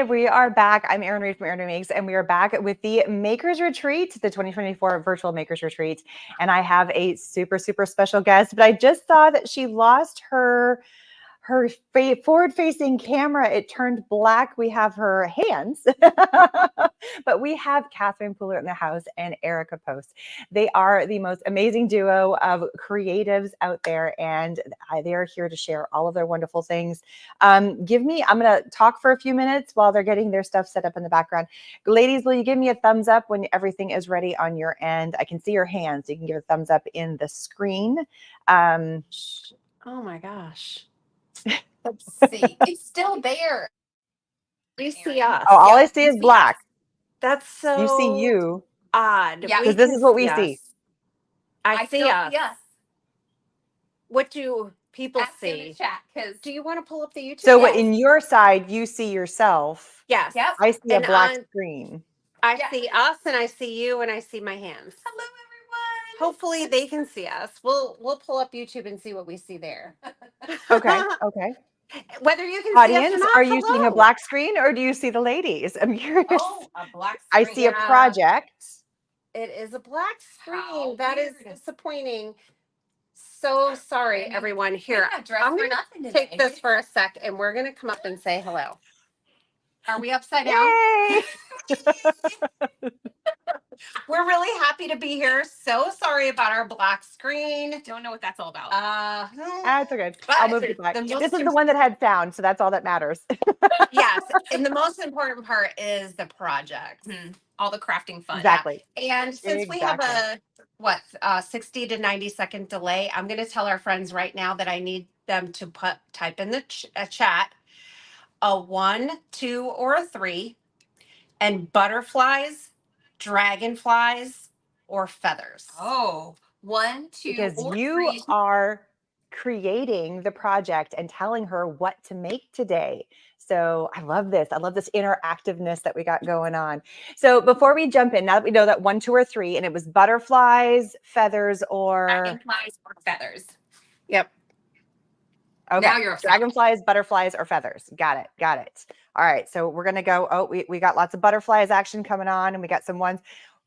Hi, we are back. I'm Erin Reed from Erin Makes, and we are back with the Makers Retreat, the 2024 Virtual Makers Retreat. And I have a super, super special guest, but I just saw that she lost her forward-facing camera. It turned black. We have her hands, but we have Catherine Pooler in the house and Erica Post. They are the most amazing duo of creatives out there, and they are here to share all of their wonderful things. I'm going to talk for a few minutes while they're getting their stuff set up in the background. Ladies, will you give me a thumbs up when everything is ready on your end? I can see your hands. You can give a thumbs up in the screen. Oh my gosh. Let's see. It's still there. You see us. Oh, all I see is black. That's so you see you. Odd. Yeah. Because this is what we see. I see us. See us. What do people Ask in see? the chat, because Do you want to pull up the YouTube? So in your side, you see yourself. Yes. Yep. I see a And black screen. I see us, and I see you, and I see my hands. hello everyone. Hopefully they can see us. We'll pull up YouTube and see what we see there. Okay. Whether you can see us Audience, or not, are you seeing a hello. black screen or do you see the ladies? I'm curious. Oh, a black I screen. see a project. It is a black screen. How That is weird. disappointing. So sorry, everyone. Here, I'm going to take this for a sec, and we're going to come up and say hello. Are we upside down? Yay! We're really happy to be here. So sorry about our black screen. Don't know what that's all about. That's okay. I'll move it back. This is the one that had sound, so that's all that matters. Yes, and the most important part is the project. All the crafting fun. Exactly. And since we have a 60 to 90-second delay, I'm going to tell our friends right now that I need them to type in the chat a 1, 2, or a 3, and butterflies, dragonflies, or feathers. Oh, 1, 2, because or you 3. are creating the project and telling her what to make today. So I love this. I love this interactiveness that we got going on. So before we jump in, now that we know that 1, 2, or 3, and it was butterflies, feathers, or dragonflies or feathers. Yep. Okay. Now you're dragonflies, butterflies, or feathers. Got it. All right. So we're going to go. Oh, we got lots of butterflies action coming on, and we got some ones.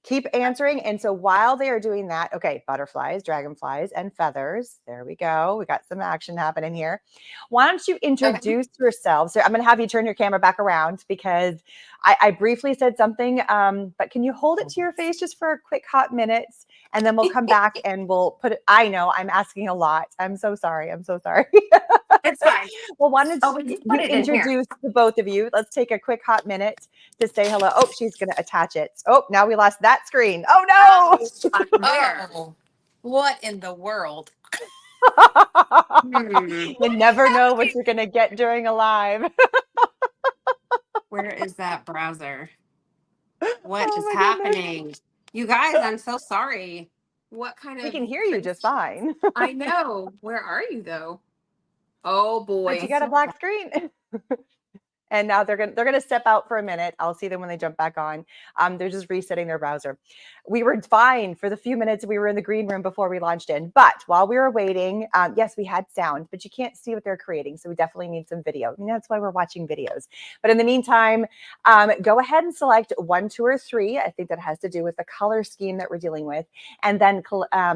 Keep answering. And so while they are doing that, okay, butterflies, dragonflies, and feathers. There we go. We got some action happening here. Why don't you introduce yourselves? So I'm going to have you turn your camera back around because I briefly said something, but can you hold it to your face just for a quick hot minute? And then we'll come back and we'll put it. I know I'm asking a lot. I'm so sorry. It's fine. Well, why don't you introduce the both of you? Let's take a quick hot minute to say hello. Oh, she's going to attach it. Oh, now we lost that screen. Oh, no. Oh, what in the world? You never know what you're going to get during a live. Where is that browser? What is happening? You guys, I'm so sorry. What kind of... We can hear you just fine. I know. Where are you, though? Oh, boy. But you got a black screen. And now they're gonna step out for a minute. I'll see them when they jump back on. They're just resetting their browser. We were fine for the few minutes we were in the green room before we launched in. But while we were waiting, yes, we had sound, but you can't see what they're creating. So we definitely need some video. I mean, that's why we're watching videos. But in the meantime, go ahead and select 1, 2, or 3. I think that has to do with the color scheme that we're dealing with. And then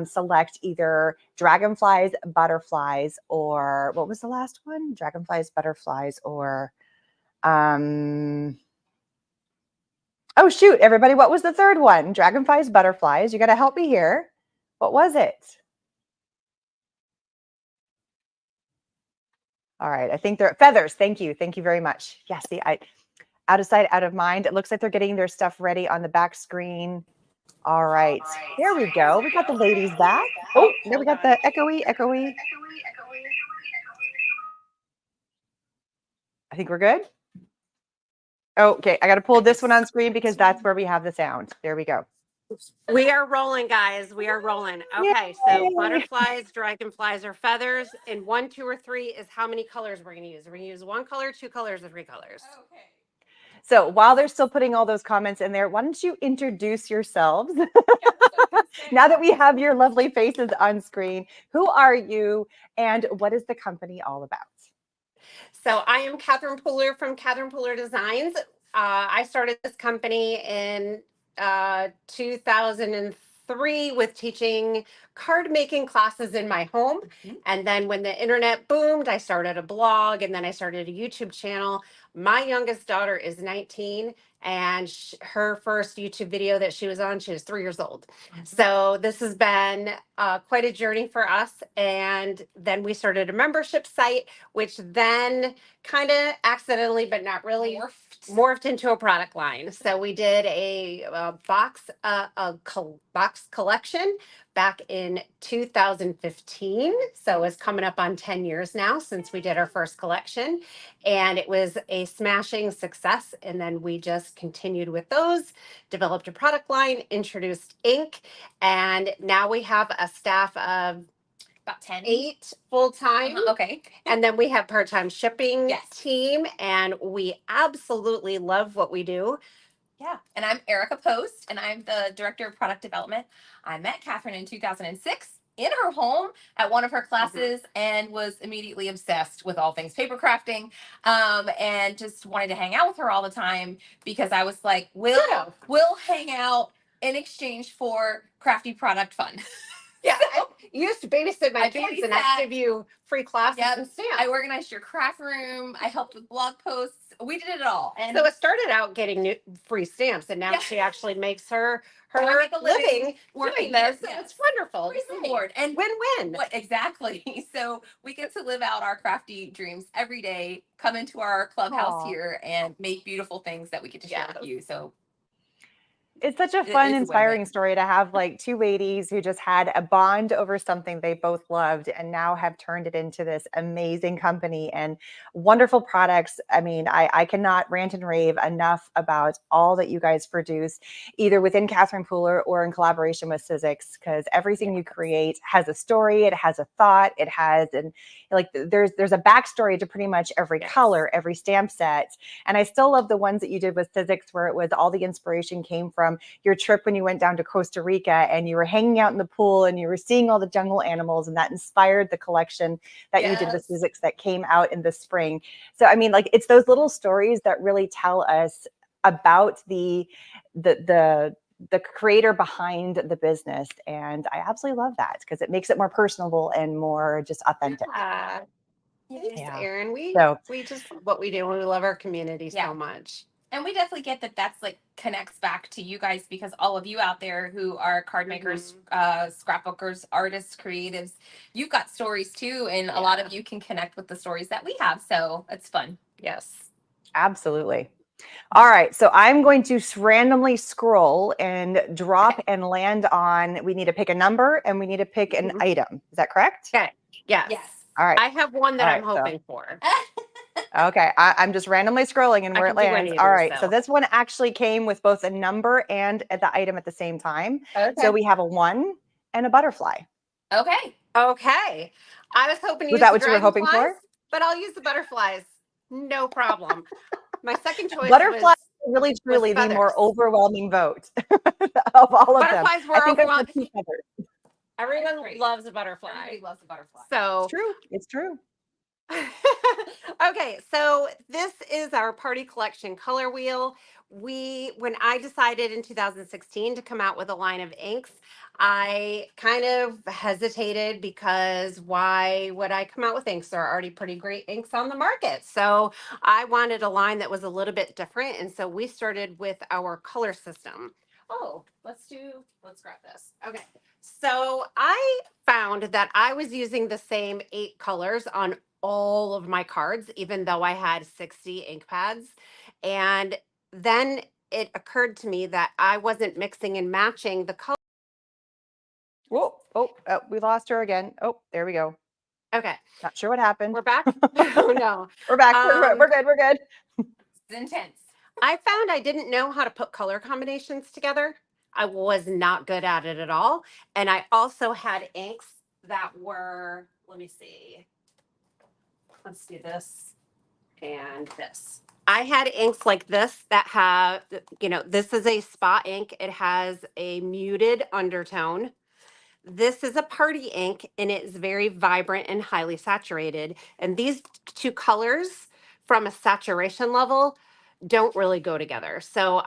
select either dragonflies, butterflies, or what was the last one? Dragonflies, butterflies, or... oh shoot, everybody, what was the third one? Dragonflies, butterflies. You got to help me here. What was it? All right, I think they're feathers. Thank you very much. Yeah, see, out of sight, out of mind. It looks like they're getting their stuff ready on the back screen. All right, there we go. We got the ladies back. Oh, there we got the echoey. I think we're good. Okay, I got to pull this one on screen because that's where we have the sound. There we go. We are rolling, guys. We are rolling. Okay, so butterflies, dragonflies, or feathers. And 1, 2, or 3 is how many colors we're going to use. We're going to use 1 color, 2 colors, or 3 colors. Okay. So while they're still putting all those comments in there, why don't you introduce yourselves? Now that we have your lovely faces on screen, who are you and what is the company all about? So I am Catherine Pooler from Catherine Pooler Designs. I started this company in 2003 with teaching card making classes in my home. And then when the internet boomed, I started a blog and then I started a YouTube channel. My youngest daughter is 19 and her first YouTube video that she was on, she was 3 years old. So this has been quite a journey for us. And then we started a membership site, which then kind of accidentally, but not really, morphed into a product line. So we did a box collection back in 2015. So it's coming up on 10 years now since we did our first collection. And it was a smashing success. And then we just continued with those, developed a product line, introduced ink, and now we have a staff of about 10. 8 full-time. Okay. And then we have part-time shipping Yes. team, and we absolutely love what we do. Yeah. And I'm Erica Post, and I'm the Director of Product Development. I met Catherine in 2006 in her home at one of her classes and was immediately obsessed with all things paper crafting, and just wanted to hang out with her all the time because I was like, we'll hang out in exchange for crafty product fun. Yeah, you used to babysit my kids, and I give you free classes and stamps. I organized your craft room. I helped with blog posts. We did it all. And so it started out getting new free stamps, and now she actually makes her living working doing this. Yes. It's wonderful. Praise the Lord. And win-win. What exactly? So we get to live out our crafty dreams every day. Come into our clubhouse here and make beautiful things that we get to share with you. So it's such a fun, inspiring story to have like two ladies who just had a bond over something they both loved and now have turned it into this amazing company and wonderful products. I mean, I cannot rant and rave enough about all that you guys produce, either within Catherine Pooler or in collaboration with Sizzix, because everything you create has a story, it has a thought, it has, and like there's a backstory to pretty much every color, every stamp set. And I still love the ones that you did with Sizzix, where it was all the inspiration came from your trip when you went down to Costa Rica and you were hanging out in the pool and you were seeing all the jungle animals, and that inspired the collection that you did with Sizzix that came out in the spring. So I mean, like, it's those little stories that really tell us about the creator behind the business, and I absolutely love that because it makes it more personable and more just authentic. Thanks, Erin. We just what we do, and we love our community so much. And we definitely get that that's like connects back to you guys, because all of you out there who are card makers, scrapbookers, artists, creatives, you've got stories too. And a lot of you can connect with the stories that we have. So it's fun. Yes. Absolutely. All right. So I'm going to randomly scroll and drop and land on, we need to pick a number and we need to pick an item. Is that correct? Okay. Yes. All right. I have one that I'm hoping for. Okay, I'm just randomly scrolling and where it lands. All right, so this one actually came with both a number and the item at the same time. Okay. So we have a 1 and a butterfly. Okay. Okay. I was hoping to was use that what you were hoping for? But I'll use the butterflies. No problem. My second choice butterflies are really truly the more overwhelming vote of all of them. Butterflies were I think overwhelming. Everyone loves a butterfly. Everybody loves a butterfly. So it's true. It's true. Okay, so this is our party collection color wheel. When I decided in 2016 to come out with a line of inks, I kind of hesitated because why would I come out with inks? There are already pretty great inks on the market. So I wanted a line that was a little bit different. And so we started with our color system. Oh, let's grab this. Okay. So I found that I was using the same 8 colors on all of my cards, even though I had 60 ink pads. And then it occurred to me that I wasn't mixing and matching the color. Whoa, we lost her again. Oh, there we go. Okay. Not sure what happened. We're back. Oh, no. We're back. We're good. We're good. It's intense. I found I didn't know how to put color combinations together. I was not good at it at all. And I also had inks that were, let me see. Let's do this and this. I had inks like this that have, this is a spot ink. It has a muted undertone. This is a party ink and it's very vibrant and highly saturated. And these 2 colors from a saturation level don't really go together. So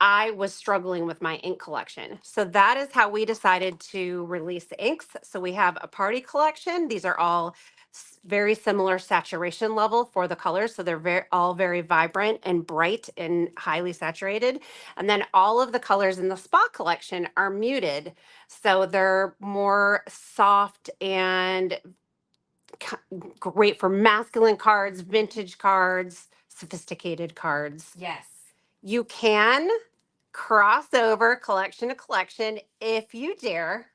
I was struggling with my ink collection. So that is how we decided to release the inks. So we have a party collection. These are all very similar saturation level for the colors. So they're all very vibrant and bright and highly saturated. And then all of the colors in the spa collection are muted. So they're more soft and great for masculine cards, vintage cards, sophisticated cards. Yes. You can cross over collection to collection if you dare.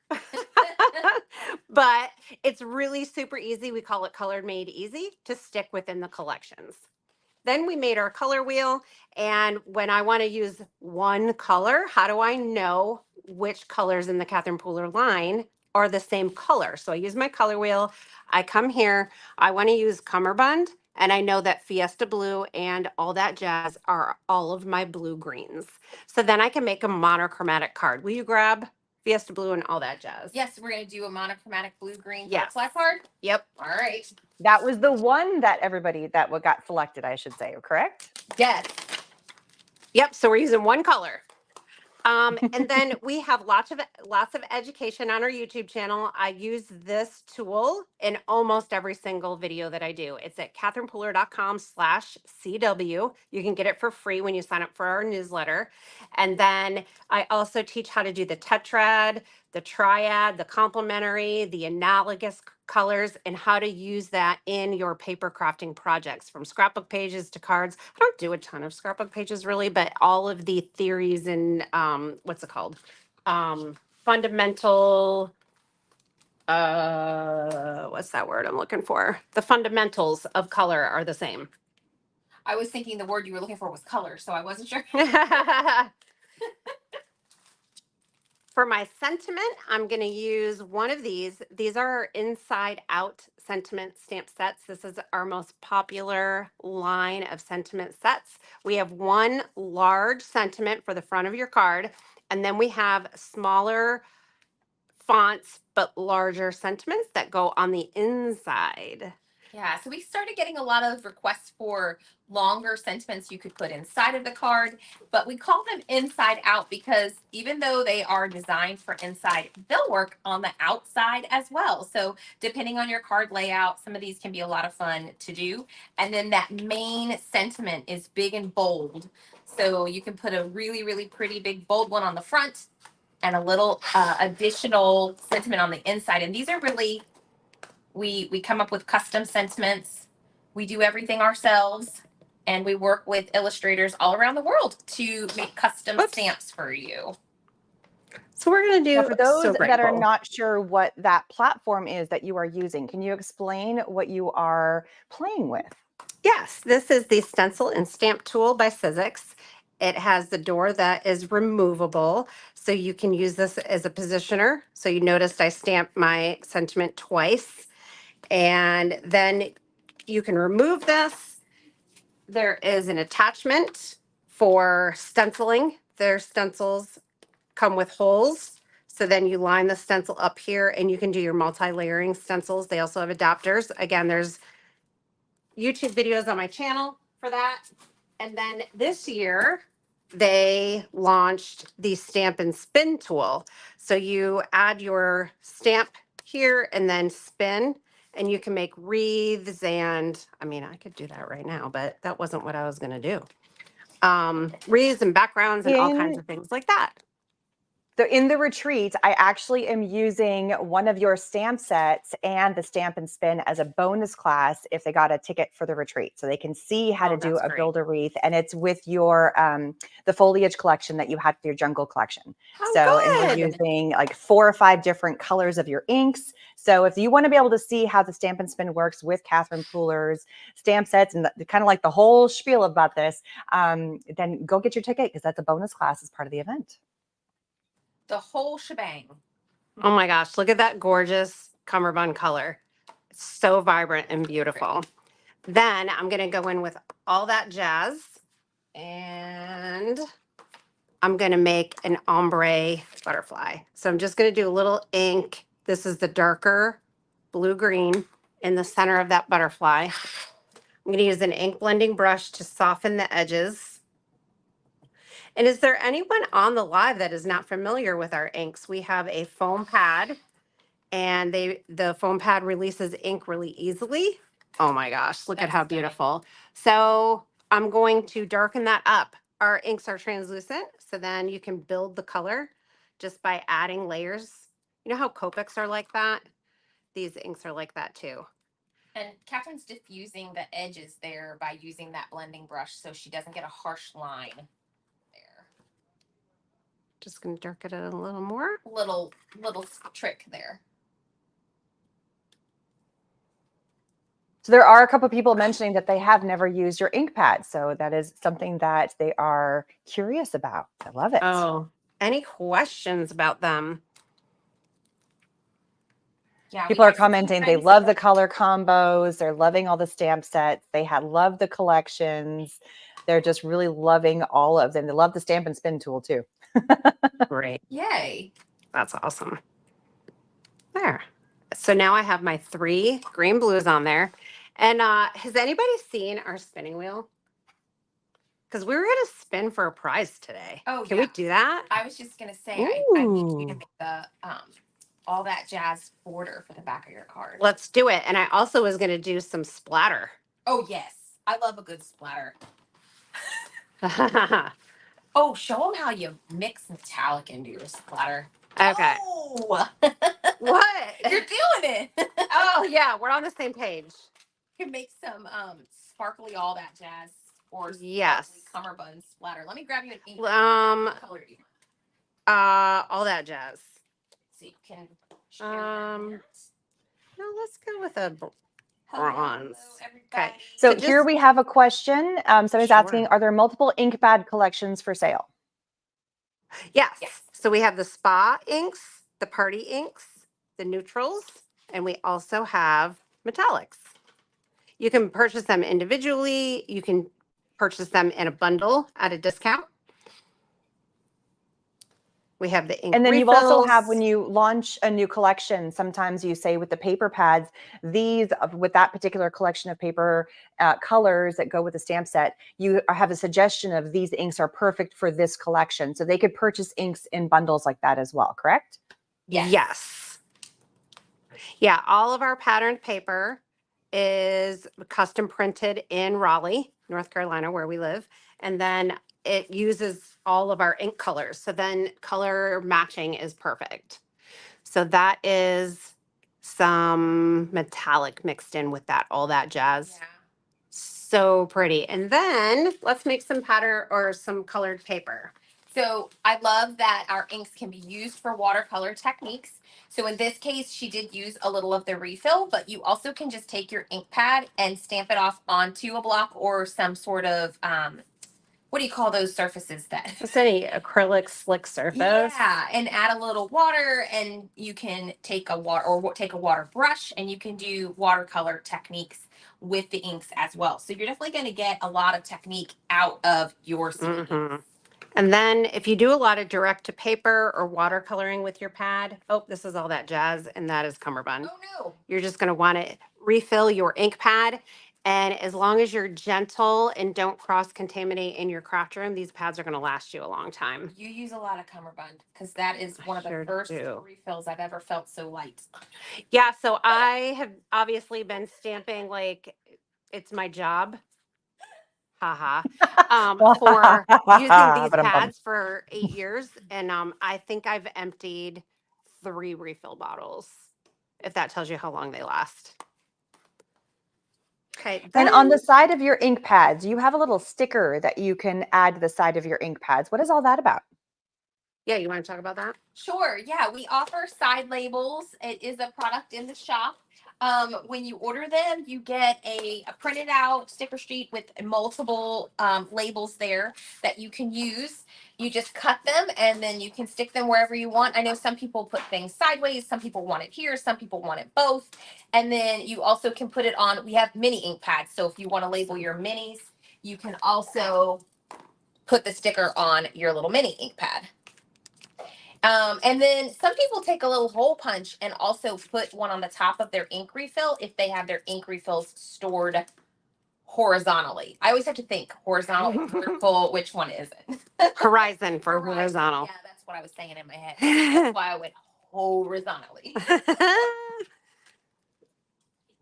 But it's really super easy. We call it colored made easy to stick within the collections. Then we made our color wheel. And when I want to use one color, how do I know which colors in the Catherine Pooler line are the same color? So I use my color wheel. I come here. I want to use Cummerbund. And I know that Fiesta Blue and All That Jazz are all of my blue greens. So then I can make a monochromatic card. Will you grab Fiesta Blue and All That Jazz? Yes, we're going to do a monochromatic blue-green Yes. butterfly card. Yep. All right. That was the one that everybody that what got selected, I should say, correct? Yes. Yep. So we're using one color. And then we have lots of education on our YouTube channel. I use this tool in almost every single video that I do. It's at catherinepooler.com/CW. You can get it for free when you sign up for our newsletter. And then I also teach how to do the tetrad, the triad, the complementary, the analogous colors, and how to use that in your paper crafting projects, from scrapbook pages to cards. I don't do a ton of scrapbook pages really, but all of the theories and what's it called? Fundamental, what's that word I'm looking for? The fundamentals of color are the same. I was thinking the word you were looking for was color, so I wasn't sure. For my sentiment, I'm going to use one of these. These are inside out sentiment stamp sets. This is our most popular line of sentiment sets. We have one large sentiment for the front of your card, and then we have smaller fonts but larger sentiments that go on the inside. Yeah, so we started getting a lot of requests for longer sentiments you could put inside of the card, but we call them inside out because even though they are designed for inside, they'll work on the outside as well. So depending on your card layout, some of these can be a lot of fun to do. And then that main sentiment is big and bold. So you can put a really, really pretty big bold one on the front and a little additional sentiment on the inside. And these are really, we come up with custom sentiments. We do everything ourselves, and we work with illustrators all around the world to make custom stamps for you. So we're going to do, Now, for those so that are grateful. not sure what that platform is that you are using, can you explain what you are playing with? Yes, this is the Stencil and Stamp tool by Sizzix. It has the door that is removable, so you can use this as a positioner. So you noticed I stamped my sentiment twice, and then you can remove this. There is an attachment for stenciling. Their stencils come with holes. So then you line the stencil up here and you can do your multi-layering stencils. They also have adapters. Again, there's YouTube videos on my channel for that. And then this year, they launched the Stamp and Spin tool. So you add your stamp here and then spin, and you can make wreaths. And I mean, I could do that right now, but that wasn't what I was going to do. Wreaths and backgrounds and all kinds of things like that. So in the retreat, I actually am using one of your stamp sets and the Stamp and Spin as a bonus class if they got a ticket for the retreat. So they can see how to do a build a wreath, and it's with your the foliage collection that you had for your jungle collection. Oh, and we're using like 4 or 5 different colors of your inks. So if you want to be able to see how the Stamp and Spin works with Catherine Pooler's stamp sets and kind of like the whole spiel about this, then go get your ticket because that's a bonus class as part of the event. The whole shebang. Oh my gosh, look at that gorgeous cummerbund color. It's so vibrant and beautiful. Then I'm going to go in with All That Jazz, and I'm going to make an ombre butterfly. So I'm just going to do a little ink. This is the darker blue-green in the center of that butterfly. I'm going to use an ink blending brush to soften the edges. And is there anyone on the live that is not familiar with our inks? We have a foam pad, and the foam pad releases ink really easily. Oh my gosh, look at That's how stunning. beautiful. So I'm going to darken that up. Our inks are translucent, so then you can build the color just by adding layers. You know how Copics are like that? These inks are like that too. And Catherine's diffusing the edges there by using that blending brush so she doesn't get a harsh line there. Just gonna darken it a little more. Little trick there. So there are a couple of people mentioning that they have never used your ink pad. So that is something that they are curious about. I love it. Oh, any questions about them? Yeah, People are commenting they love the color combos. They're loving all the stamp sets. They love the collections. They're just really loving all of them. They love the stamp and spin tool too. Great. Yay. That's awesome. There. So now I have my 3 green blues on there. And has anybody seen our spinning wheel? Because we were going to spin for a prize today. Oh, Can yeah. we do that? I was just gonna say I need you to Ooh. make the all that jazz border for the back of your card. Let's do it. And I also was going to do some splatter. Oh yes, I love a good splatter. Okay. Oh, show them how you mix metallic into your splatter. Oh, What? you're doing it. Oh, yeah. We're on the same page. You can make some sparkly all that jazz or Yes. sparkly cummerbund splatter. Let me grab you an ink. Um, What color do you want? all that jazz. So you can share that. No, let's go with a Hello, bronze. everybody. Okay. So So here just- we have a question. Somebody's Sure. asking, are there multiple ink pad collections for sale? Yes. Yes. So we have the spa inks, the party inks, the neutrals, and we also have metallics. You can purchase them individually. You can purchase them in a bundle at a discount. We have the ink And then refills. you also have, when you launch a new collection, sometimes you say with the paper pads, these with that particular collection of paper colors that go with the stamp set, you have a suggestion of these inks are perfect for this collection. So they could purchase inks in bundles like that as well, correct? Yes. Yeah, all of our patterned paper is custom printed in Raleigh, North Carolina, where we live. And then it uses all of our ink colors. So then color matching is perfect. So that is some metallic mixed in with that, all that jazz. Yeah. So pretty. And then let's make some pattern or some colored paper. So I love that our inks can be used for watercolor techniques. So in this case, she did use a little of the refill, but you also can just take your ink pad and stamp it off onto a block or some sort of, what do you call those surfaces that? Just any acrylic slick surface. Yeah, and add a little water, and you can take a water brush, and you can do watercolor techniques with the inks as well. So you're definitely going to get a lot of technique out of your sweet inks. And then if you do a lot of direct to paper or watercoloring with your pad, oh, this is all that jazz, and that is cummerbund. Oh no. You're just going to want to refill your ink pad. And as long as you're gentle and don't cross contaminate in your craft room, these pads are going to last you a long time. You use a lot of cummerbund because that is one of the Sure first do. refills I've ever felt so light. Yeah, so I have obviously been stamping like it's my job. Haha. For using these pads for 8 years. And I think I've emptied 3 refill bottles, if that tells you how long they last. Okay. And on the side of your ink pads, you have a little sticker that you can add to the side of your ink pads. What is all that about? Yeah, you want to talk about that? Sure. Yeah, we offer side labels. It is a product in the shop. When you order them, you get a printed out sticker sheet with multiple labels there that you can use. You just cut them and then you can stick them wherever you want. I know some people put things sideways, some people want it here, some people want it both. And then you also can put it on, we have mini ink pads. So if you want to label your minis, you can also put the sticker on your little mini ink pad. And then some people take a little hole punch and also put one on the top of their ink refill if they have their ink refills stored horizontally. I always have to think horizontal, vertical, which one is it? Horizon for horizontal. Yeah, that's what I was saying in my head. That's why I went horizontally.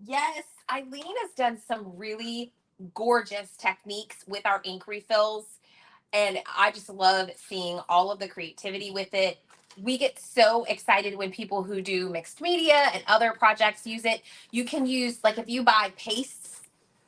Yes, Eileen has done some really gorgeous techniques with our ink refills. And I just love seeing all of the creativity with it. We get so excited when people who do mixed media and other projects use it. You can use, like, if you buy pastes,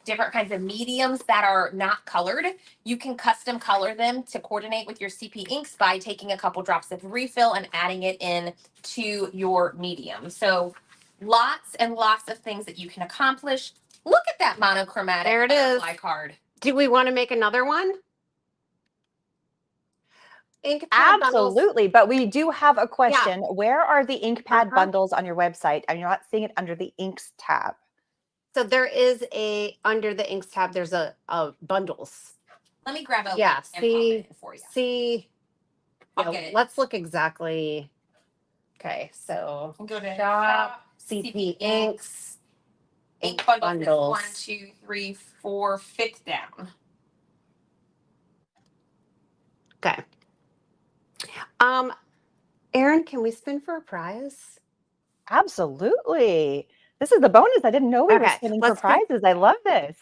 different kinds of mediums that are not colored, you can custom color them to coordinate with your CP inks by taking a couple drops of refill and adding it in to your medium. So lots and lots of things that you can accomplish. Look at that monochromatic There it is. butterfly card. Do we want to make another one? Ink pad bundles. Absolutely. But we do have a question. Where are the ink pad bundles on your website? And you're not seeing it under the inks tab. So there is under the inks tab, there's a bundles. Let me grab a Yeah, link and pop it in for you. I'll get it. Let's look exactly. Okay, so Go to shop, CP inks, ink bundles. bundles. 1, 2, 3, 4, 5th down. Okay. Erin, can we spin for a prize? Absolutely. This is the bonus. I didn't know we were Okay, spinning for let's spin. prizes. I love this.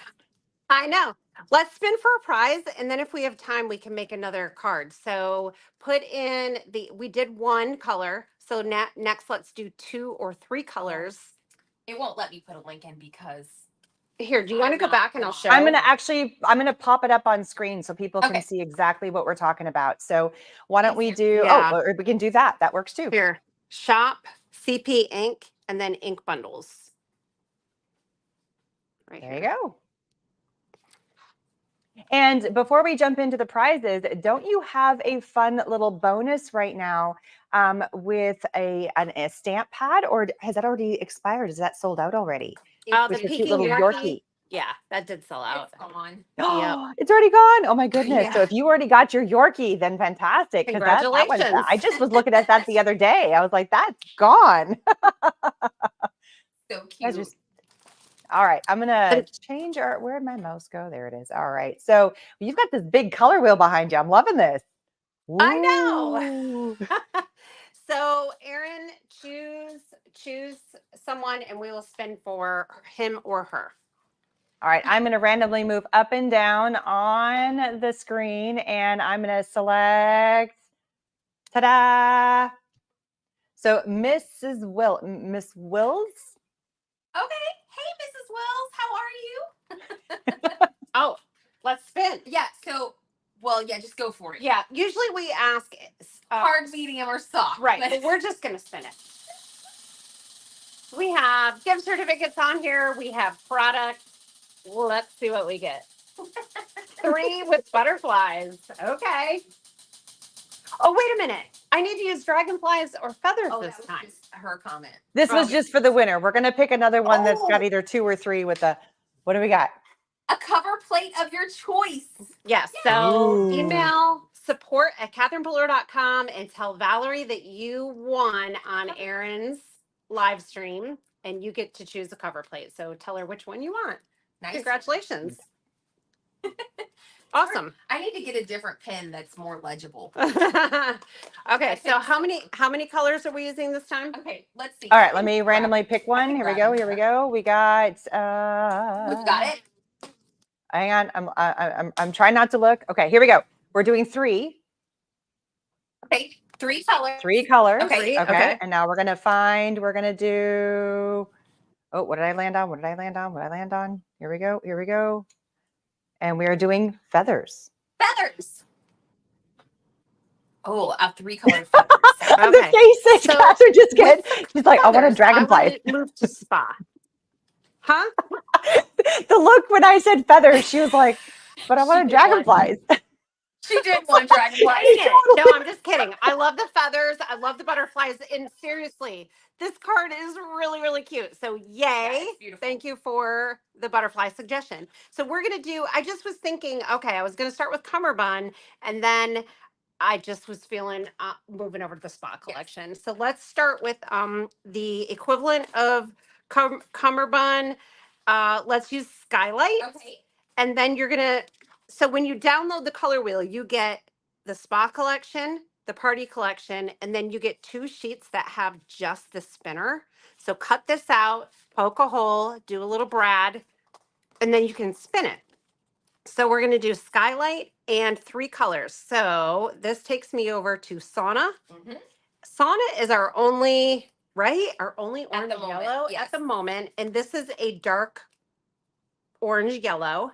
I know. Let's spin for a prize, and then if we have time, we can make another card. So put in we did one color. So next, let's do 2 or 3 colors. It won't let me put a link in because Here, do you want to go back and I'll show? I'm gonna pop it up on screen so people Okay. can see exactly what we're talking about. So why don't we do? Yeah. Oh, or we can do that. That works too. Here, shop, CP ink, and then ink bundles. Right There here. you go. And before we jump into the prizes, don't you have a fun little bonus right now with a stamp pad, or has that already expired? Is that sold out already? The With your cute Peking little Yorkie. Yorkie. Yeah, that did sell out. it's gone. Oh, it's already gone. Oh my goodness. So Yeah. if you already got your Yorkie, then fantastic. 'Cause that one, Congratulations. I just was looking at that the other day. I was like, that's gone. So That's cute. just all right. I'm gonna change where'd my mouse go? There it is. All right. So you've got this big color wheel behind you. I'm loving this. I know. Ooh. So Erin, choose someone, and we will spin for him or her. All right. I'm gonna randomly move up and down on the screen, and I'm gonna select. Ta-da! So Miss Wills. Okay. Hey, Mrs. Wells, how are you? Oh, let's spin. Yeah. So, well, yeah, just go for it. Yeah, usually we ask Hard, medium, or soft. right, but we're just gonna spin it. We have gift certificates on here. We have products. Let's see what we get. 3 with butterflies. Okay. Oh, wait a minute. I need to use dragonflies or feathers Oh, this that was time. just her comment. This was just for the winner. We're gonna pick another one that's got Oh. either 2 or 3 with a. What do we got? A cover plate of your choice. Yes. So Ooh. email support@catherineballeur.com and tell Valerie that you won on Erin's live stream, and you get to choose a cover plate. So tell her which one you want. Nice. Congratulations. Awesome. I need to get a different pen that's more legible. Okay, so how many colors are we using this time? Okay, let's see. All right, let me randomly pick one. Here we go. grab Here we it. go. We got. We've got it. Hang on. I'm trying not to look. Okay, here we go. We're doing 3. Okay, 3 colors. 3 colors. Okay, okay. And now we're gonna do. Oh, what did I land on? What did I land on? What did I land on? Here we go. Here we go. And we are doing feathers. Feathers. Oh, a 3-color feathers. The face that So, Catherine just get. She's like, I want a Feathers, dragonfly. I want to move to spa. Huh? The look when I said feathers, she was like, but I want a She did want- dragonflies. She did want dragonflies. No, I'm just kidding. I love the feathers. I love the butterflies. And seriously, this card is really, really cute. So yay. Yeah, it's beautiful. Thank you for the butterfly suggestion. So we're going to do, I just was thinking, okay, I was going to start with cummerbund, and then I just was feeling moving over to the spa collection. So let's start with the equivalent of cummerbund. Let's use skylight. Okay. And then you're gonna, so when you download the color wheel, you get the spa collection, the party collection, and then you get 2 sheets that have just the spinner. So cut this out, poke a hole, do a little brad, and then you can spin it. So we're gonna do skylight and 3 colors. So this takes me over to sauna. Mhm. Sauna is our only, right? Our only At orange the moment, yellow yes. at the moment. And this is a dark orange yellow.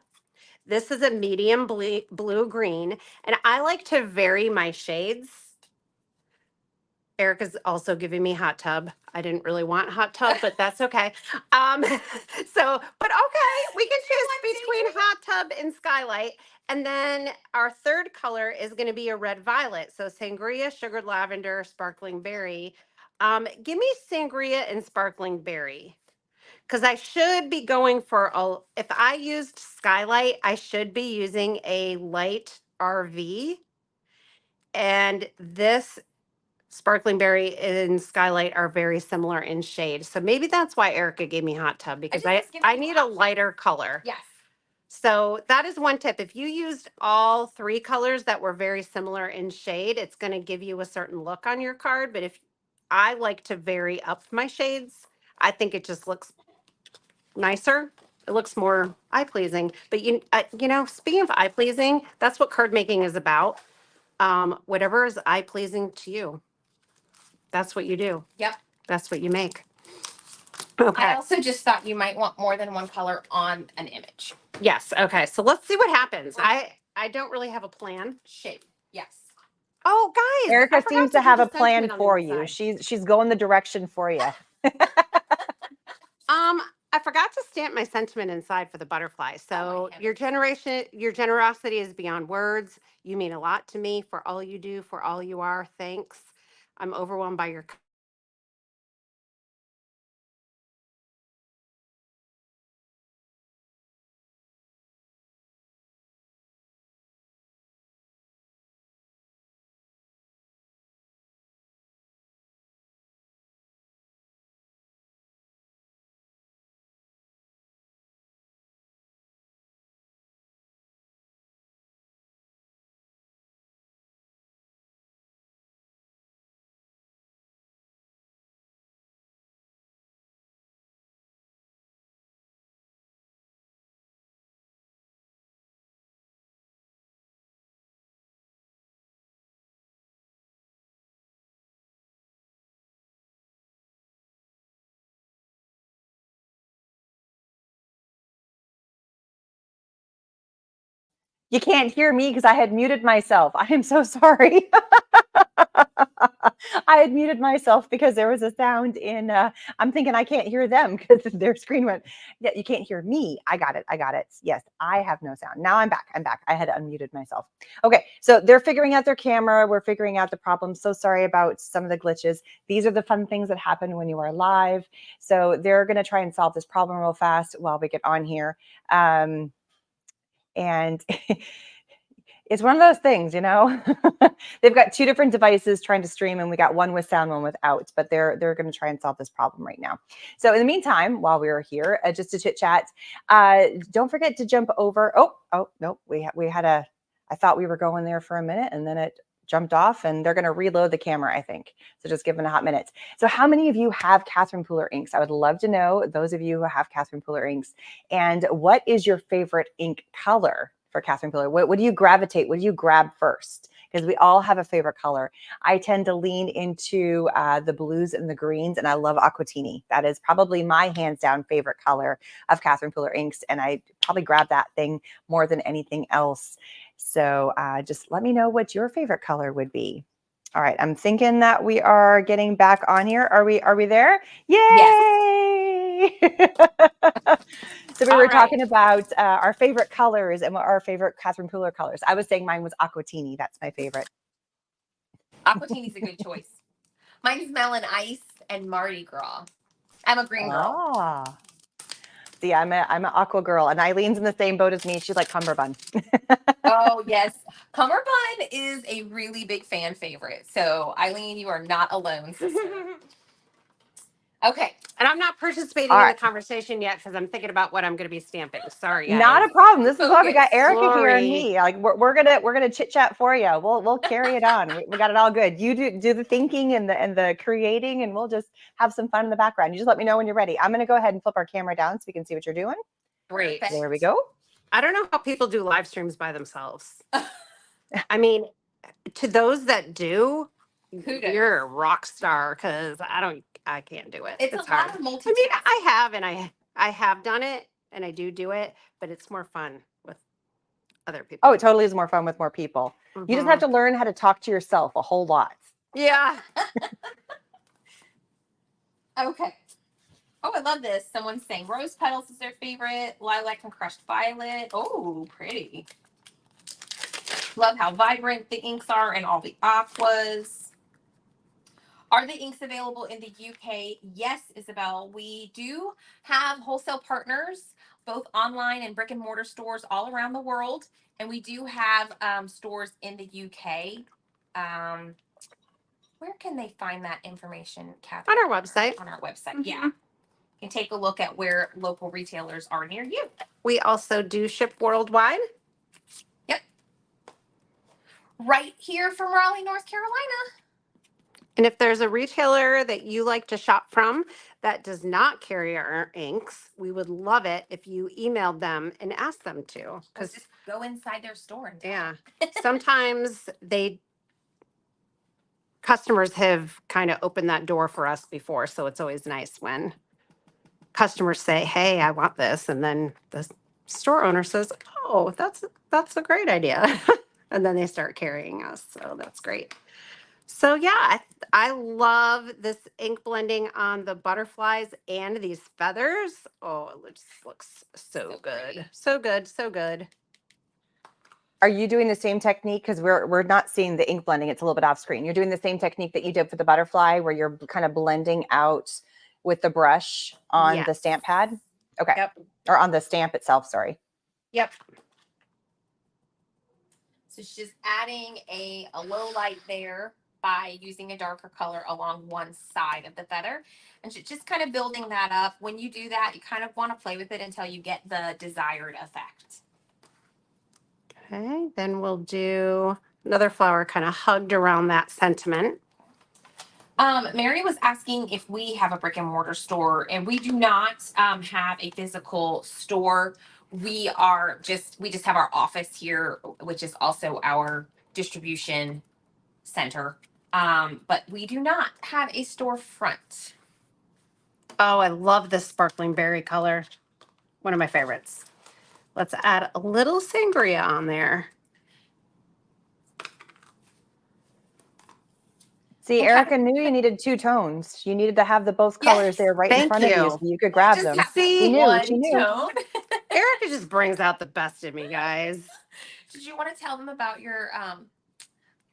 This is a medium blue green. And I like to vary my shades. Erica's also giving me hot tub. I didn't really want hot tub, but that's okay. But okay, we can choose between hot tub and skylight. And then our third color is going to be a red violet. So sangria, sugared lavender, sparkling berry. Give me sangria and sparkling berry. Because I should be going for if I used skylight, I should be using a light RV. And this sparkling berry and skylight are very similar in shade. So maybe that's why Erica gave me hot tub, because just was giving I you need a options. lighter color. Yes. So that is one tip. If you used all 3 colors that were very similar in shade, it's going to give you a certain look on your card. But if I like to vary up my shades, I think it just looks nicer. It looks more eye pleasing. But you know, speaking of eye pleasing, that's what card making is about. Whatever is eye pleasing to you, that's what you do. Yep. That's what you make. I Okay. also just thought you might want more than one color on an image. Yes. Okay. So let's see what happens. I don't really have a plan. Shape. Yes. Oh, guys, I Erica forgot seems to to do have the a plan sentiment on the for you. inside. She's going the direction for you. I forgot to stamp my sentiment inside for the butterfly. So your generosity is beyond words. You mean a lot to me, for all you do, for all you are. Thanks. I'm overwhelmed by your You can't hear me because I had muted myself. I am so sorry. I had muted myself because there was a sound in, I'm thinking I can't hear them because their screen went, yeah, you can't hear me. I got it. I got it. Yes, I have no sound. Now I'm back. I'm back. I had unmuted myself. Okay, so they're figuring out their camera. We're figuring out the problem. So sorry about some of the glitches. These are the fun things that happen when you are live. So they're going to try and solve this problem real fast while we get on here. And it's one of those things, you know. They've got 2 different devices trying to stream, and we got one with sound, one without. But they're going to try and solve this problem right now. So in the meantime, while we were here, just to chit chat, don't forget to jump over. Oh no, we had a. I thought we were going there for a minute, and then it jumped off, and they're going to reload the camera, I think. So just give them a hot minute. So how many of you have Catherine Pooler inks? I would love to know, those of you who have Catherine Pooler inks. And what is your favorite ink color for Catherine Pooler? What do you gravitate? What do you grab first? Because we all have a favorite color. I tend to lean into the blues and the greens, and I love aquatini. That is probably my hands down favorite color of Catherine Pooler inks, and I probably grab that thing more than anything else. So just let me know what your favorite color would be. All right, I'm thinking that we are getting back on here. Are we there? Yay! Yes. So we were talking about our favorite colors and what our favorite Catherine Pooler colors. I was saying mine was aquatini. That's my favorite. Aquatini's a good choice. Mine's melon ice and Mardi Gras. I'm a green girl. Ah. See, I'm an aqua girl, and Eileen's in the same boat as me. She's like cummerbund. Oh, yes. Cummerbund is a really big fan favorite. So, Eileen, you are not alone, sister. Okay. And I'm not participating All in right. the conversation yet because I'm thinking about what I'm going to be stamping. Sorry, guys. Not a problem. This is why we got Focus. Erica here and Sorry. me. Like we're gonna chit chat for you. We'll carry it on. We got it all good. You do the thinking and the creating, and we'll just have some fun in the background. You just let me know when you're ready. I'm gonna go ahead and flip our camera down so we can see what you're doing. Great. Perfect. There we go. I don't know how people do live streams by themselves. I mean, to those that do, Who does? you're a rock star because I can't do it. It's a hard. lot of multitasking. I mean, I have done it and I do it, but it's more fun with other people. Oh, it totally is more fun with more people. You just have to learn how to talk to yourself a whole lot. Yeah. Okay. Oh, I love this. Someone's saying rose petals is their favorite. Lilac and crushed violet. Oh, pretty. Love how vibrant the inks are and all the aquas. Are the inks available in the UK? Yes, Isabel. We do have wholesale partners, both online and brick and mortar stores all around the world. And we do have stores in the UK. Where can they find that information, Catherine? On our website. On our website, yeah. You can take a look at where local retailers are near you. We also do ship worldwide. Yep. Right here from Raleigh, North Carolina. And if there's a retailer that you like to shop from that does not carry our inks, we would love it if you emailed them and asked them to. Because just go inside their store and yeah, sometimes customers have kind of opened that door for us before, so it's always nice when customers say, "Hey, I want this," and then the store owner says, "Oh, that's a great idea," and then they start carrying us. So that's great. So yeah, I love this ink blending on the butterflies and these feathers. Oh, it just looks so good. So good, so good. Are you doing the same technique? Because we're not seeing the ink blending. It's a little bit off screen. You're doing the same technique that you did for the butterfly, where you're kind of blending out with the brush on the Yes. stamp pad. Okay. Yep. Or on the stamp itself. Sorry. Yep. So she's adding a low light there by using a darker color along one side of the feather. And she's just kind of building that up. When you do that, you kind of want to play with it until you get the desired effect. Okay, then we'll do another flower kind of hugged around that sentiment. Mary was asking if we have a brick and mortar store, and we do not have a physical store. We just have our office here, which is also our distribution center. But we do not have a storefront. Oh, I love this sparkling berry color. One of my favorites. Let's add a little sangria on there. See, Okay. Erica knew you needed two tones. You needed to have both colors Yes. there right in Thank front of you you. so you could grab Just them. have See? She knew. one She knew. tone. Erica just brings out the best in me, guys. Did you want to tell them about your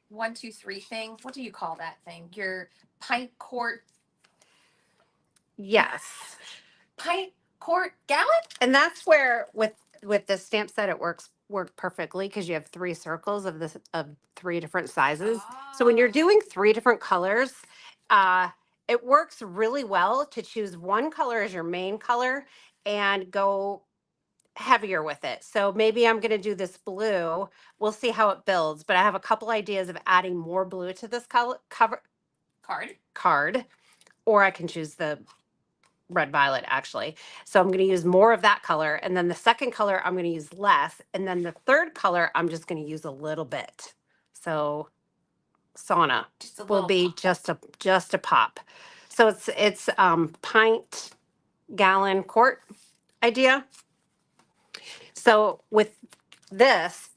1, 2, 3 thing? What do you call that thing? Your pint quart Yes. gallon? And that's where with the stamp set it work perfectly because you have 3 circles of 3 different sizes. So when you're doing 3 different colors, it works really well to choose one color as your main color and go heavier with it. So maybe I'm going to do this blue. We'll see how it builds, but I have a couple ideas of adding more blue to this card, or I can choose the red violet actually. So I'm going to use more of that color, and then the second color I'm going to use less, and then the third color I'm just going to use a little bit. So sauna will be just a pop. So it's pint, gallon, quart idea. So with this,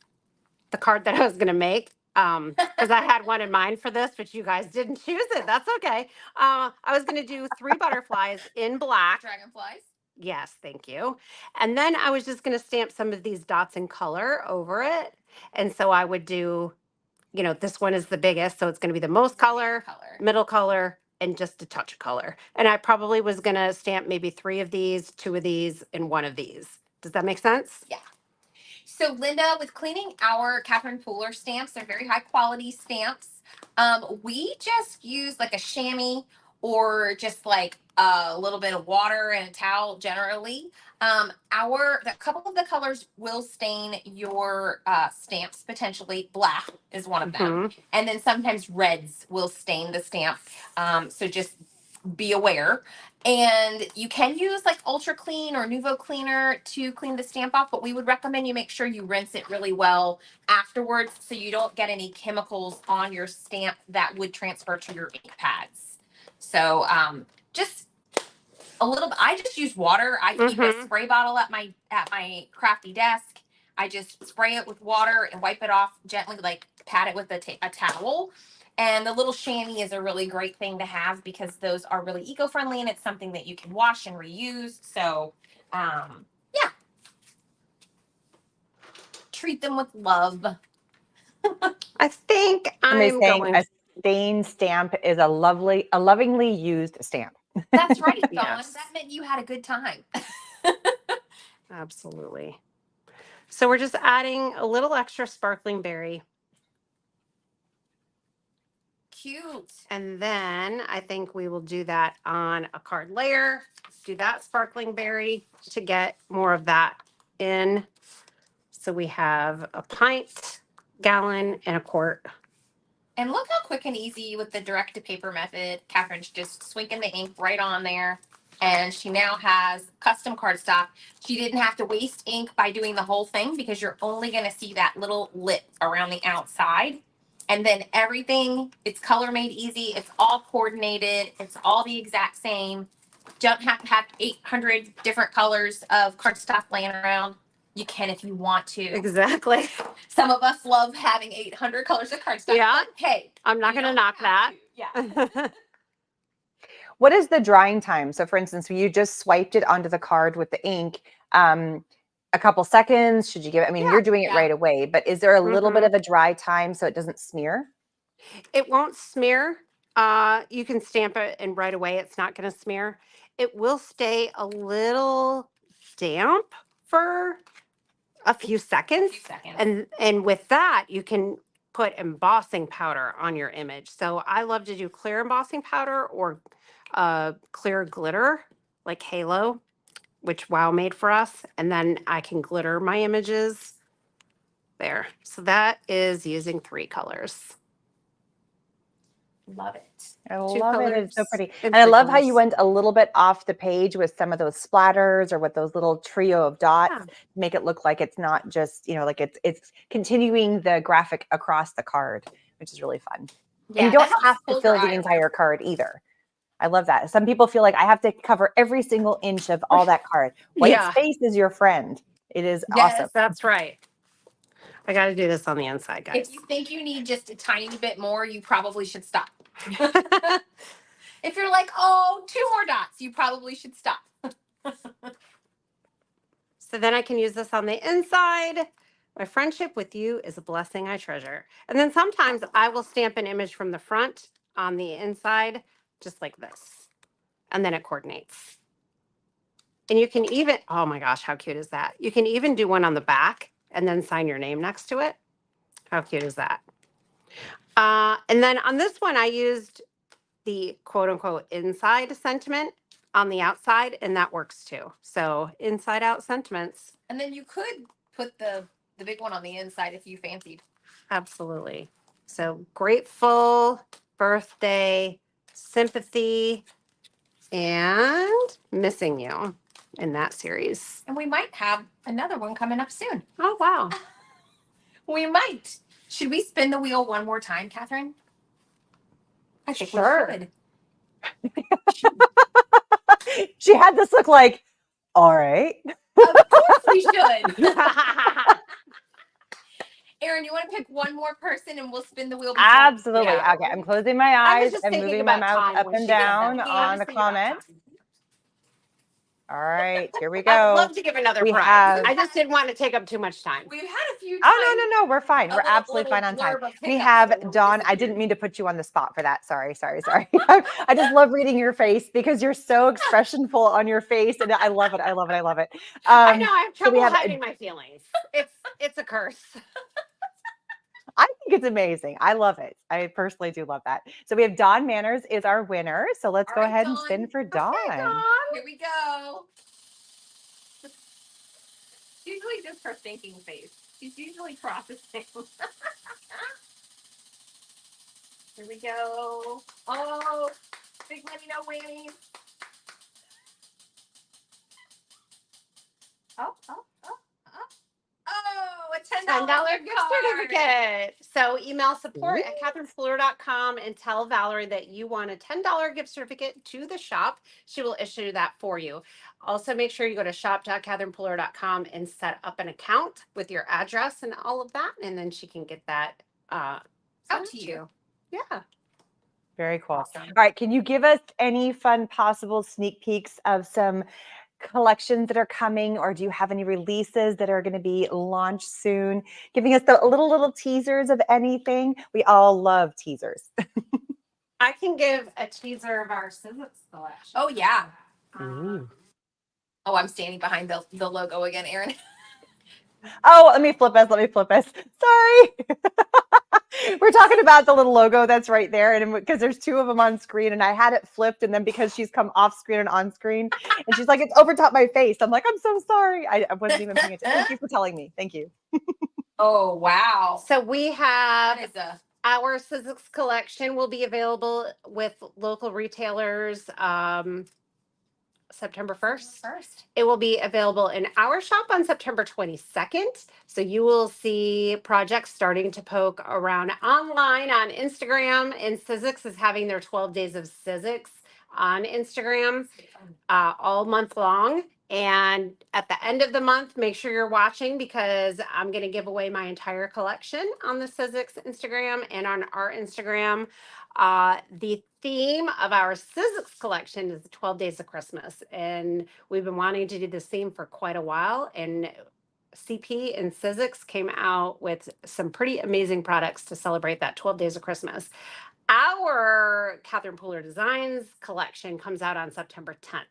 the card that I was going to make, because I had one in mind for this, but you guys didn't choose it. That's okay. I was going to do 3 butterflies in black. Dragonflies. Yes, thank you. And then I was just going to stamp some of these dots in color over it. And so I would do, this one is the biggest. So it's going to be the most color, middle color, and just a touch of color. And I probably was going to stamp maybe 3 of these, 2 of these, and 1 of these. Does that make sense? Yeah. So Linda, with cleaning our Catherine Pooler stamps, they're very high quality stamps. We just use like a chamois or just like a little bit of water and a towel generally. The couple of the colors will stain your stamps potentially. Black is one of them, and then sometimes reds will stain the stamp. So just be aware. And you can use like Ultra Clean or Nuvo Cleaner to clean the stamp off, but we would recommend you make sure you rinse it really well afterwards so you don't get any chemicals on your stamp that would transfer to your ink pads. So just a little bit. I just use water. I keep a spray bottle at my crafty desk. I just spray it with water and wipe it off gently, like pat it with a towel. And the little chamois is a really great thing to have because those are really eco-friendly and it's something that you can wash and reuse. So, yeah, treat them with love. I think I'm saying going. a stained stamp is a lovingly used stamp. That's right, Dawn. Yes. That meant you had a good time. Absolutely. So we're just adding a little extra sparkling berry. Cute. And then I think we will do that on a card layer. Do that sparkling berry to get more of that in. So we have a pint, gallon, and a quart. And look how quick and easy with the direct to paper method. Catherine's just swinking the ink right on there. And she now has custom cardstock. She didn't have to waste ink by doing the whole thing because you're only going to see that little lip around the outside. And then everything, it's color made easy. It's all coordinated. It's all the exact same. Don't have to have 800 different colors of cardstock laying around. You can if you want to. Exactly. Some of us love having 800 colors of cardstock. Yeah. But hey, I'm not going to knock that. Yeah. What is the drying time? So for instance, you just swiped it onto the card with the ink, a couple seconds, should you give it? I mean, you're doing it right away, but is there a little bit of a dry time so it doesn't smear? It won't smear. You can stamp it and right away it's not going to smear. It will stay a little damp for a few seconds. And with that, you can put embossing powder on your image. So I love to do clear embossing powder or clear glitter like Halo, which WoW made for us. And then I can glitter my images there. So that is using 3 colors. Love it. I 2 love it. It's so colors pretty. and And I 3 love how you colors. went a little bit off the page with some of those splatters or with those little trio of dots Yeah. to make it look like it's not just, like it's continuing the graphic across the card, which is really fun. Yeah, and you don't that have to pulls fill your the eye entire card either. I love that. Some people feel like I have to cover every single inch of all that card. White Yeah. space is your friend. It is Yes. awesome. That's right. I got to do this on the inside, guys. If you think you need just a tiny bit more, you probably should stop. If you're like, oh, 2 more dots, you probably should stop. So then I can use this on the inside. My friendship with you is a blessing I treasure. And then sometimes I will stamp an image from the front on the inside, just like this. And then it coordinates. And you can even, oh my gosh, how cute is that? You can even do one on the back and then sign your name next to it. How cute is that? And then on this one, I used the quote unquote inside sentiment on the outside, and that works too. So inside out sentiments. And then you could put the big one on the inside if you fancied. Absolutely. So grateful, birthday, sympathy, and missing you in that series. And we might have another one coming up soon. Oh, wow. We might. Should we spin the wheel one more time, Catherine? I think Sure. we should. She had this look like, all right. Of course we should. Erin, you want to pick one more person and we'll spin the wheel? before- Absolutely. Yeah. Okay. I'm closing my I was eyes just and thinking moving my about mouth time up when and she did that. down Yeah, I on was the thinking about comments. time. All right, here we I would go. love to give another We prize. have- I just didn't want to take up too much time. We've had a few times. Oh, no, we're fine. We're little- absolutely fine little on time. blurb of We hiccups have and we'll Dawn. I disappear. didn't mean to put you on the spot for that. Sorry. I just love reading your face because you're so expressionful on your face, and I love it. I know I have so we trouble have hiding my feelings. It's a curse. I think it's amazing. I love it. I personally do love that. So we have Dawn Manners is our winner. So let's All go right, ahead and Dawn. spin for Dawn. Here we go. Usually just her thinking face. She's usually processing. Here we go. Oh, big money, no whammies. Oh, oh, oh, oh. Oh, a $10 gift certificate. So email support@catherinefuller.com and tell Valerie that you want a $10 gift certificate to the shop. She will issue that for you. Also, make sure you go to shop.catherinefuller.com and set up an account with your address and all of that, and then she can get that out to you. Yeah. Very cool. Awesome. All right. Can you give us any fun possible sneak peeks of some collections that are coming, or do you have any releases that are going to be launched soon? Giving us the little teasers of anything. We all love teasers. I can give a teaser of our Civics collection. Oh, yeah. Ooh. Oh, I'm standing behind the logo again, Erin. Oh, let me flip us. Sorry. We're talking about the little logo that's right there, and because there's two of them on screen, and I had it flipped, and then because she's come off screen and on screen, and she's like, it's over top my face. I'm like, I'm so sorry. I wasn't even paying attention. Thank you for telling me. Thank you. Oh, wow. So we have That is a our Civics collection will be available with local retailers September 1st. It will be available in our shop on September 22nd. So you will see projects starting to poke around online on Instagram, and Civics is having their 12 days of Civics on Instagram all month long. And at the end of the month, make sure you're watching because I'm going to give away my entire collection on the Civics Instagram and on our Instagram. The theme of our Civics collection is the 12 Days of Christmas. And we've been wanting to do this theme for quite a while. And CP and Civics came out with some pretty amazing products to celebrate that 12 Days of Christmas. Our Catherine Pooler Designs collection comes out on September 10th.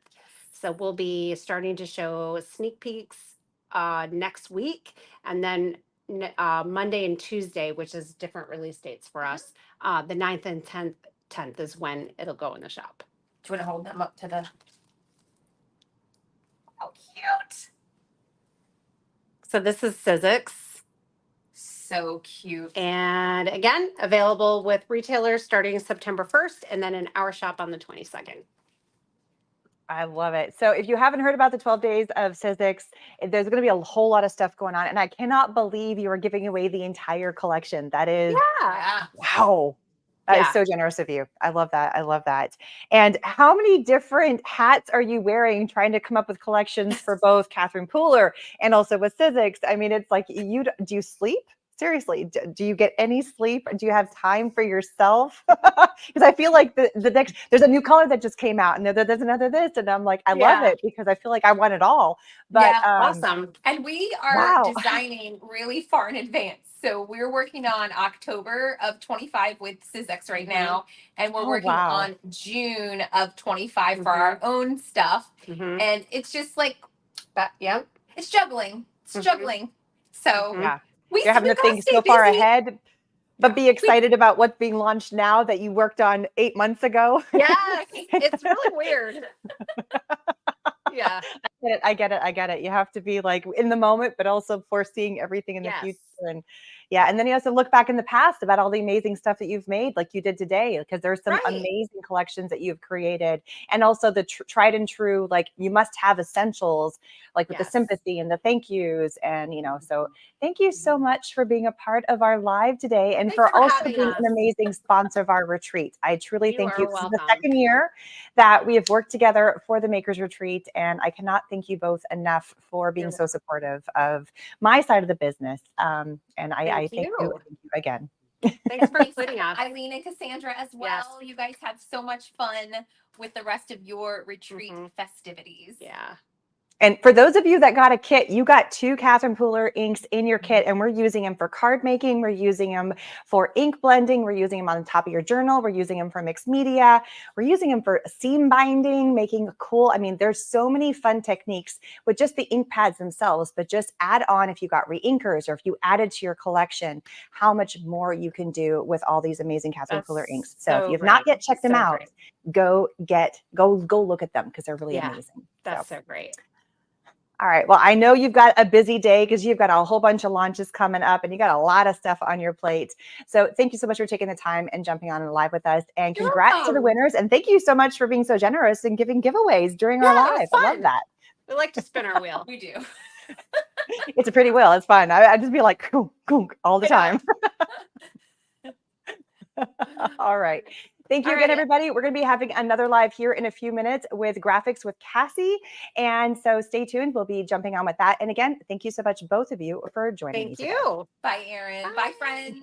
So we'll be starting to show sneak peeks next week, and then Monday and Tuesday, which is different release dates for us. The 9th and 10th is when it'll go in the shop. Do you want to hold them up to the? How cute. So this is Civics. So cute. And again, available with retailers starting September 1st and then in our shop on the 22nd. I love it. So if you haven't heard about the 12 days of Civics, there's going to be a whole lot of stuff going on. And I cannot believe you are giving away the entire collection. That is, Yeah. wow. That is so generous of you. I love that. I love that. And how many different hats are you wearing trying to come up with collections for both Catherine Pooler and also with Civics? I mean, it's like, do you sleep? Seriously, do you get any sleep? Do you have time for yourself? Because I feel like the next, there's a new color that just came out, and there's another this, and I'm like, I love it because I feel like I want it all. But awesome. And we are designing really far in advance. So we're working on October of 25 with Civics right now, and we're working on June of 25 for our own stuff. And it's just like, it's juggling. It's juggling. So yeah. You're having to think so far ahead, but be excited about what's being launched now that you worked on 8 months ago. Yes, it's really weird. Yeah. I get it. You have to be like in the moment, but also foreseeing everything in the future. And and then you also look back in the past about all the amazing stuff that you've made, like you did today, because there's some amazing collections that you've created. And also the tried and true, like you must have essentials, like with the sympathy and the thank yous. And, so thank you so much for being a part of our live today and for also being an amazing sponsor of our retreat. I truly thank you. This is the second year that we have worked together for the Makers Retreat. And I cannot thank you both enough for being so supportive of my side of the business. And I thank you again. Thanks for including us. Eileen and Cassandra as well. You guys had so much fun with the rest of your retreat festivities. Yeah. And for those of you that got a kit, you got 2 Catherine Pooler inks in your kit, and we're using them for card making. We're using them for ink blending. We're using them on the top of your journal. We're using them for mixed media. We're using them for seam binding, making cool. I mean, there's so many fun techniques with just the ink pads themselves, but just add on if you got re-inkers or if you added to your collection, how much more you can do with all these amazing Catherine Pooler inks. So if you have not yet checked them out, go look at them because they're really amazing. That's so great. All right. Well, I know you've got a busy day because you've got a whole bunch of launches coming up and you got a lot of stuff on your plate. So thank you so much for taking the time and jumping on live with us. And congrats to the winners. And thank you so much for being so generous and giving giveaways during our live. I love that. We like to spin our wheel. We do. It's a pretty wheel. It's fun. I just be like, gunk, gunk, all the time. All right. Thank you again, everybody. We're going to be having another live here in a few minutes with graphics with Cassie. And so stay tuned. We'll be jumping on with that. And again, thank you so much, both of you, for joining me today. Thank you. Bye, Erin. Bye, friends.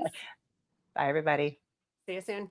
Bye, everybody. See you soon.